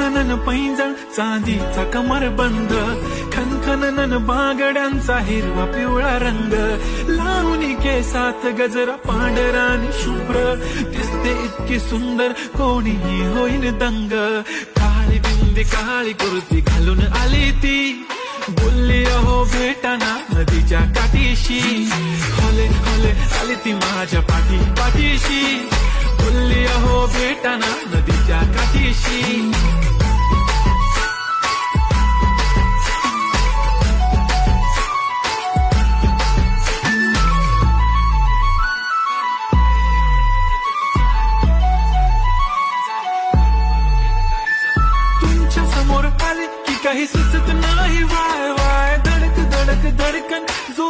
खनखनन पैंजण चांदीचा कमरबंद, खनखनन बागड्यांचा हिरवा पिवळा रंग, लावणी केसात गजरा पांढरा आणि शुभ्र, दिसते इतकी सुंदर कोणीही होईन दंग. काळी बिंदी काळी कुर्ती घालून आली ती, बोलली अहो भेटाना नदीच्या काठीशी, हले हले आली ती माझ्या पाठीशी, बोलली अहो भेटाना नदीच्या काठीशी. तुमच्या समोर आले की काही सुचत नाही, वाय वाय धडक धडक धडकन जो